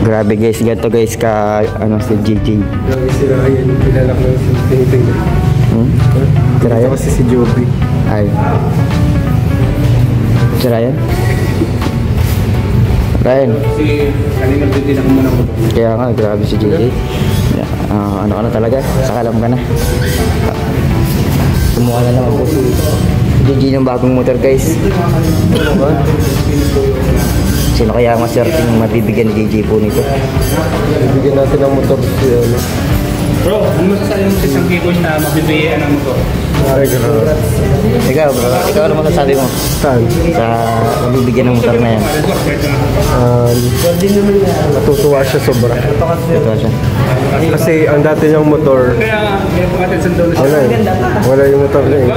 Grabe guys, ganito guys ka ano si JJ. Grabe si Ryan, kilala ko lang si tinitingnan. Si Ryan? Kasi si Joby. Ay. Si Ryan? Ryan? Si kanina din ako muna ko. Kaya nga, grabe si JJ. Ano ka na talaga? Sakalam ka na. Kumuha na naman po si JJ ng bagong motor guys. Sino kaya ang maswerteng mabibigyan ni JJ po nito? Bibigyan natin ng motor si ano. Bro, ano masasabi mo sa isang keyboard na mabibigyan ng motor? Ay, grabe. Ikaw bro, ikaw ano masasabi mo? Saan? Sa mabibigyan ng motor na yan? Natutuwa siya sobra. Ito siya. Kasi ang dati niyang motor, Kaya may pangatin sa doon. wala eh. Wala yung motor niya eh.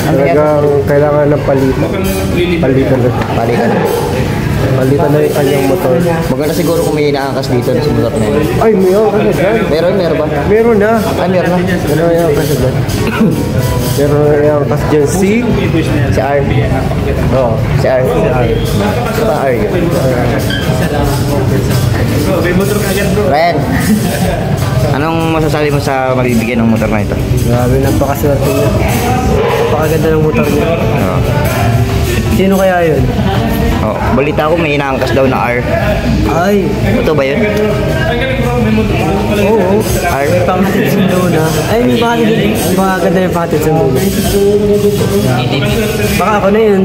Talagang kailangan ng palitan. Palitan na. Palitan na. Palitan na yung kanyang motor. Maganda siguro kung may inaangkas dito na sa motor na yan. Ay, meron dyan. Meron ba? Meron na. Ay, meron na. Meron na yung kasi dyan. Meron na yung kasi dyan. Si R. Oo, si R. Si R. Si R. Bro, may motor ka agad bro. Ryan, anong masasabi mo sa mabibigyan ng motor na ito? Grabe, napakaswerte niya. Napakaganda ng motor niya. Oo. Sino kaya yun? Oh, balita ko may inaangkas daw na R. Ay, Ito ba yun? oo. R? May pangatid sa Luna. Ay, may ganda yung pangatid sa Luna. Baka ako na yun.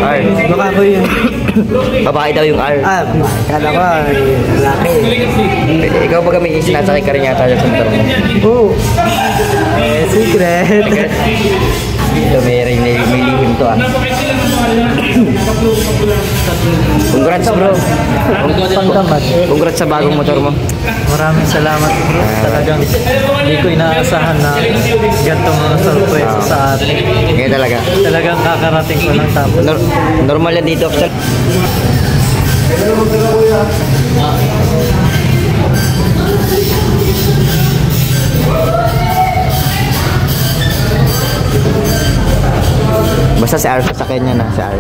R. Baka ako yun. Babae daw yung R. Ah, kala ko ay laki. Ikaw ba kami sinasakay ka rin yata sa motor mo? Oo. Secret. Ito may lihim to ah. Congrats bro. Congrats sa bagong motor mo. Maraming salamat bro. Talagang hindi ko inaasahan na ganitong mga surprise sa atin. Ngayon talaga. Talagang kakarating ko lang tapos. Normal yan dito. Basta si R sa kanya na, si R.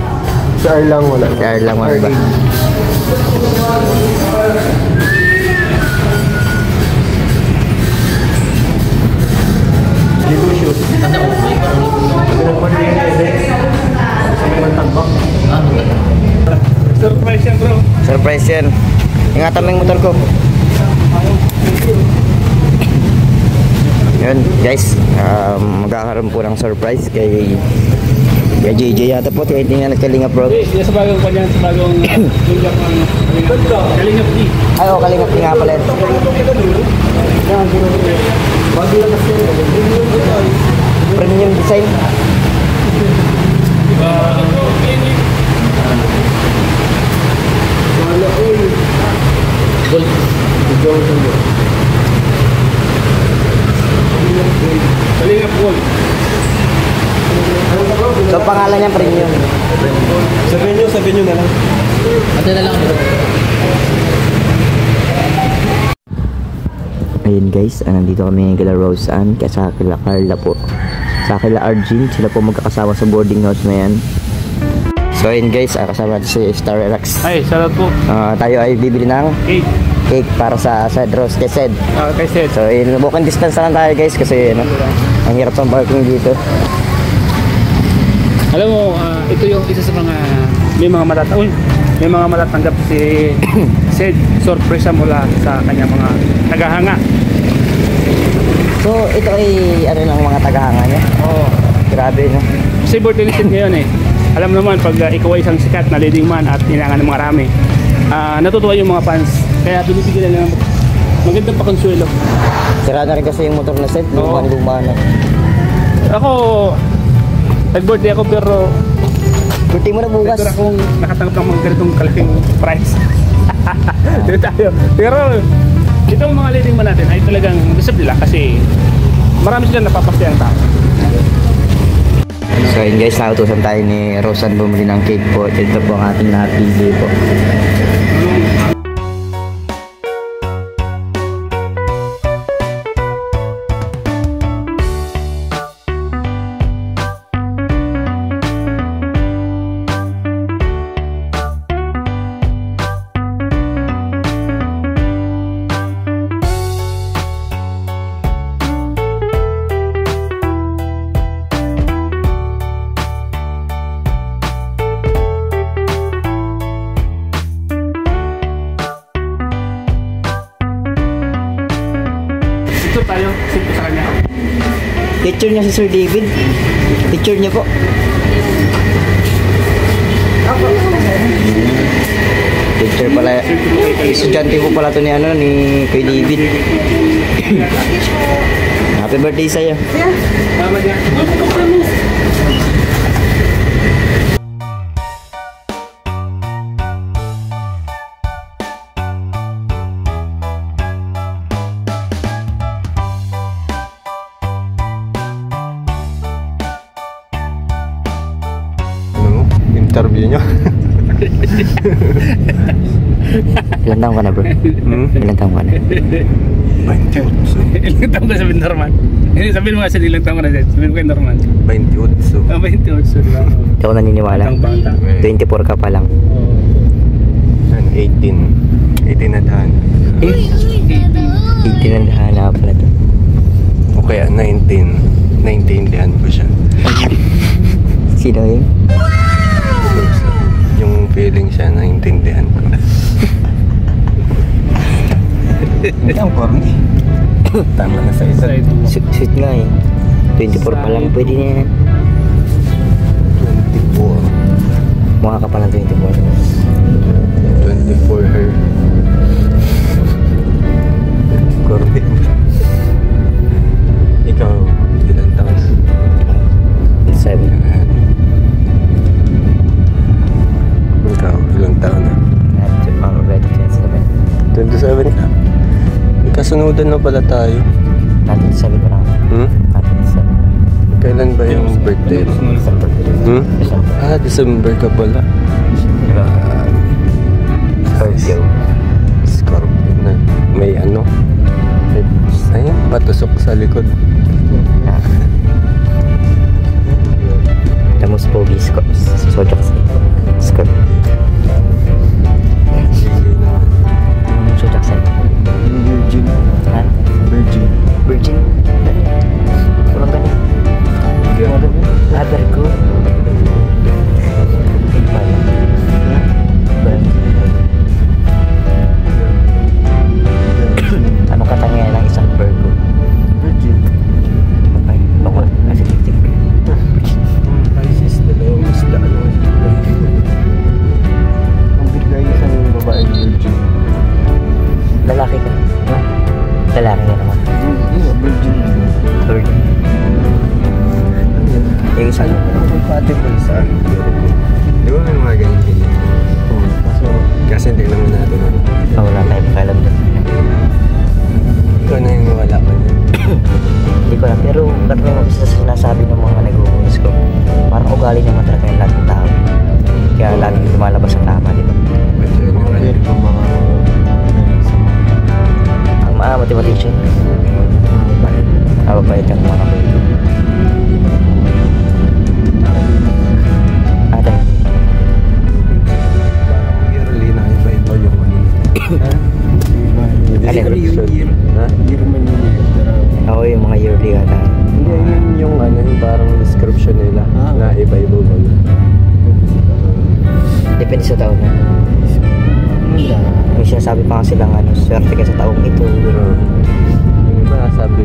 Si R lang wala. Si R lang wala ba? Surprise yan bro. Surprise yan. Ingatan mo yung motor ko. Yun guys, magkakaroon po ng surprise kay JJ yata po. Tingnan natin Kalingap bro. Hindi, sa bagong kanya, sa bagong Kalingap D. Ay o, Kalingap nga pala yun. Premium design. Kalingap Gold. So pangalan niya premium. Sabihin nyo na lang. Ate na lang bro. Ayun guys, nandito kami kila Rose Ann, kaya kila Carla po. Sa kila Arjun, sila po magkakasama sa boarding house na yan. So ayun guys, kasama natin si Star Relax. Ay, salamat po. Tayo ay bibili ng Cake. cake para sa Rose kay Sed. Kay Seth. So walking distance na lang tayo guys kasi ang hirap ng parking dito. Alam mo, ito yung isa sa mga may mga matatanggap si Sed sorpresa mula sa kanyang mga tagahanga. So ito ay ano ng mga tagahanga niya. Oo. Grabe no. Kasi birthday ni Sed ngayon eh. Alam naman pag ikaw ay isang sikat na leading man at inangan ng mga rami, natutuwa yung mga fans. Kaya binibigyan nila ng magandang pakonsuelo. Sira na rin kasi yung motor na Sed, lumang na. Ako, nag-birthday ako pero Birthday mo na bukas. pero akong nakatanggap ng mga ganitong kalaking prize. Dito tayo. Pero itong mga leading man natin ay talagang deserve nila kasi marami silang napapasayang tao. So yun guys, nautusan tayo ni Rosan bumili ng cake po. Ito po ang ating napili po. picture tayo. Send ko sa kanya. Teacher niya si Sir David. Teacher niya po. Teacher pala. Estudyante po pala to ni ano ni kay David. Happy birthday sa'yo. Mama niya. Interview nyo. Ilan taong ka na bro? Ilan taong ka na? 28. Ilang taon ka sabihin Norman? Hindi, sabihin mo kasi ilang taon ka na siya. Sabihin mo kay Norman. 28. 28 diba? Hindi ako naniniwala. Ang bata. 24 ka pa lang. 18. 18 na daan. 18 ang dahala pala to. O kaya 19. 19 diyan ko siya. Sino yun? Yung feeling siya, naintindihan ko. Hindi ang corny. Tama na sa isa. Sweet nga eh. 24 pa lang pwede na yan. 24. Mukha ka pa lang 24. 24 her. Corny. Ikaw, ilan taon? 7. Ikaw, ilang taon na? Already 27. 27 ka. Kasunudan na pala tayo. Natin 7 pa lang. Natin 7. Kailan ba yung birthday mo? December ka pala. Scorpio. Scorpio na. May ano? Ayun, patusok sa likod. Tamos pogi Sojak Scorpio. Sojak Virgin. Ha? Virgin. Virgin? Walang ganun. Virgo. Ano katangian ng isang Virgo? Virgin. Ay, bako. Kasi titik. Isis, dalawang isda. Ang bigay isang babae virgin. Lalaki ka. Lalaki ka naman. Virgin. Virgin. Yung isa Ano ang compatible sa di ba may mga ganyan feeling? Kasi hindi naman natin ano. wala tayong pakialam dyan. Ikaw na yung wala pa dyan. Hindi ko alam, pero karamihan ko sa sinasabi ng mga nag-uus ko, parang ugali naman talaga yung lahat ng tao. Kaya laging lumalabas ang tama, di ba? Medyo yun yung ano. Ang mga mathematician, mababait ang mga kapatid. Ate, Parang yearly na iba-iba yung ano. Description. Ha? ako yung mga yearly ata. Hindi, yun yung ano, yung parang description nila na iba-iba ba. Depende sa taon na. May sinasabi pa nga silang ano, swerte ka sa taong ito. Yung iba sabi,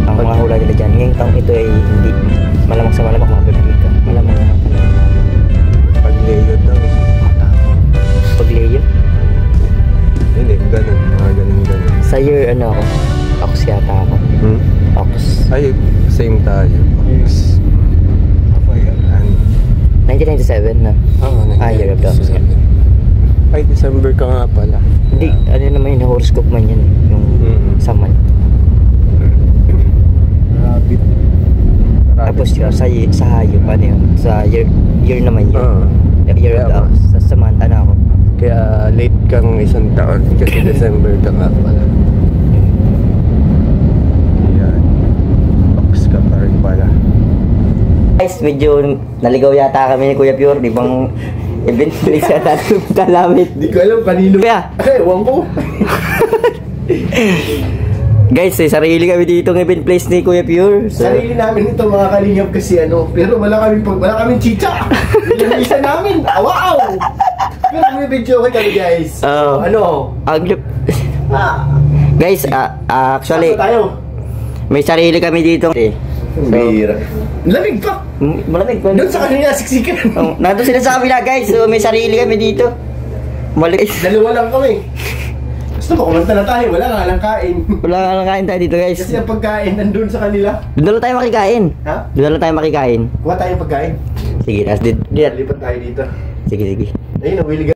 Ang mga hula nila dyan, ngayong taong ito ay hindi. Malamang sa malamang mabirthday ka. Malamang naman ka. pag Leo daw, matapang. Pag Leo, Hindi, ganun, mga ganun. sa year ano ako, Ox yata ako. Ox. Ay, same tayo. Yes. Ako yan. 1997 na. Year of the Ox. Ay, December ka nga pala. Hindi, ano naman yun, horoscope man yun. Yung saman. Rabbit. Tapos yun, sa hayop, ano yun, sa year naman yun. Year of the Ox. Sa Samantha na ako. Kaya late kang isang taon kasi December ka nga pala. Yan. Box ka pa rin pala. Guys, medyo naligaw yata kami ni Kuya Pure. Di bang event place yata punta namin. Di ko alam kanino. Kuya! Ewan ko. Guys, sarili kami dito ng event place ni Kuya Pure. So, Sarili namin ito mga kalingap kasi ano, pero wala kaming chicha. Yung isa namin, wow! Pero may video kami guys. Oo. Ano? guys, actually, Saan ba tayo? May sarili kami dito. Bira. Lamig pa. Malamig. Doon sa kanila, siksikan. Oh, nandun sila sa kabila guys. So may sarili kami dito. Maliit. Dalawa lang kami. Gusto mo, kumanta na tayo. Wala nga lang kain. Wala nga lang kain tayo dito guys. Kasi ang pagkain nandun sa kanila. Doon lang tayo makikain. Ha? Doon lang tayo makikain. Kuha tayong pagkain. Sige, tas dito. Lipat tayo dito. Sige, sige. Ayun, nawili ka.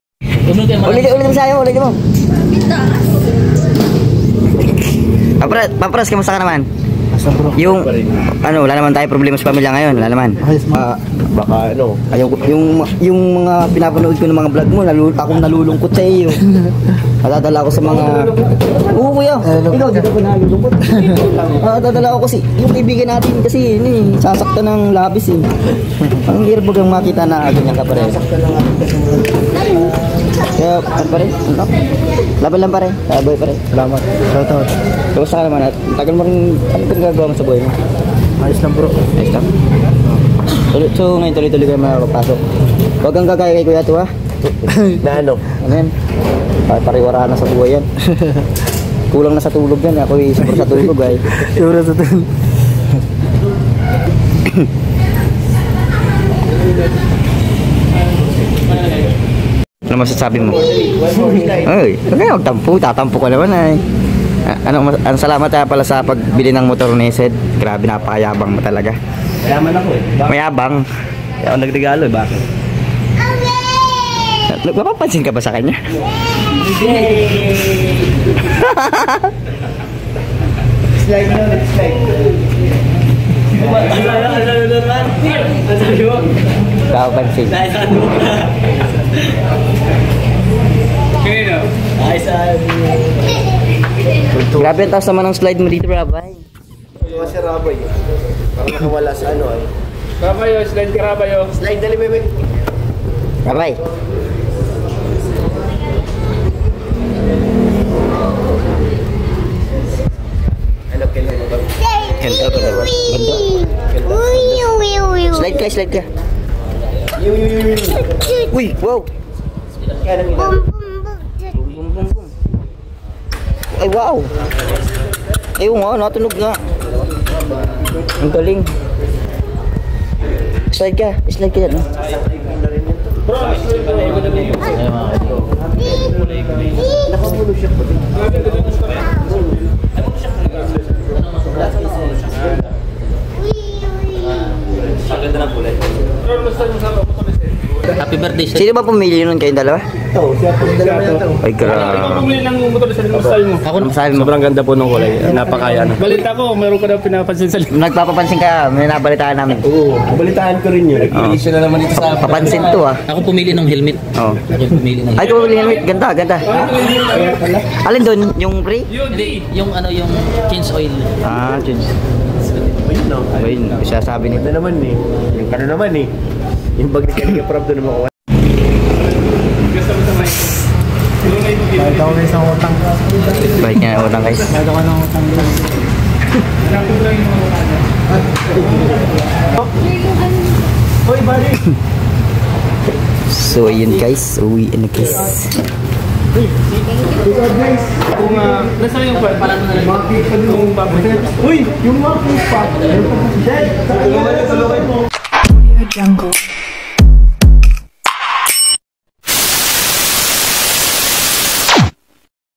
Ulit mo sa'yo, ulit mo. Papras, kamusta ka naman? Yung, ano, wala naman tayo problema sa pamilya ngayon, wala naman. Baka ano. Yung mga pinapanood ko ng mga vlog mo, akong nalulungkot sa iyo. Nadadala ako sa mga... Oo kuya, ikaw dito ko nalulungkot. Nadadala ako kasi, yung kaibigan natin kasi, sasaktan ng labis eh. Ang hirap bagang makita na ganyan ka pa rin. Kaya, ano pa rin? Laban lang pa rin, boy pa rin. Salamat. Shoutout. Kamusta ka naman at tagal mo rin, ano pinagagawa mo sa buhay mo? Ayos lang bro. Ayos lang. So ngayon tuloy-tuloy kayo makapasok. Huwag kang gagaya kay Kuya to ha. Na ano? Ano yan? Pariwara na sa buhay yan. Kulang na sa tulog yan. Ako siguro sa tulog ay. Siguro sa tulog. Ano masasabi mo? Ay, okay, magtampo. Tatampo ka naman ay. Ano salamat pala sa pagbili ng motor ni Sed. Grabe, napakayabang mo talaga. Mayaman ako eh. Mayabang. Kaya ako nagregalo eh, bakit? Napapansin ka ba sa kanya? Slide na, slide. Napapansin. Grabe ang taas naman ang slide mo dito, Rabay. Iwan si Rabay. Parang nakawala sa ano ay. Rabayo, slide ka Rabayo. Slide dali, bebe. Rabay. Ano kailan mo ba? Ganda ba naman? Ganda. Slide ka, slide ka. Uy, wow. Bum, bum, bum. Ay, wow. Ayun nga, natunog nga. Ang galing. Slide ka yan. No? Nakamulo siya po. Happy birthday sa Sino ba pumili nun kayong dalawa? Ito, siya po. Dalawa yan ito. Ay, Ikaw grabe. pumili ng motor sa style mo. Ako Ano sabi mo? Sobrang ganda po ng kulay. Napakaya na. Balita ko, meron ka daw pinapansin sa likod. Nagpapapansin ka, may nabalitaan namin. Oo, balitaan ko rin yun. Nag-issue na naman ito sa... Papansin to ah. Ako pumili ng helmet. Oh. Ako yung pumili ng Ay, helmet. kumuli helmet. Ganda, ganda. Alin doon? Yung free? Hindi, yung ano yung change oil. Ah, jeans. Ayun no. Ayun, siya sabi nito. Ito naman eh. Yung ano naman eh. Yung bag ni Kaliga Prab doon naman ko. Gusto mo sa mic. Bakit ako na isang utang? Bait niya na utang guys. Bakit ako ng utang? Hoy, buddy! So, ayun guys. Uwi na guys. Kung nasaan yung parang kung babalik. Uy! Yung mga cake pa! Dad! Tulungan mo! Jungle.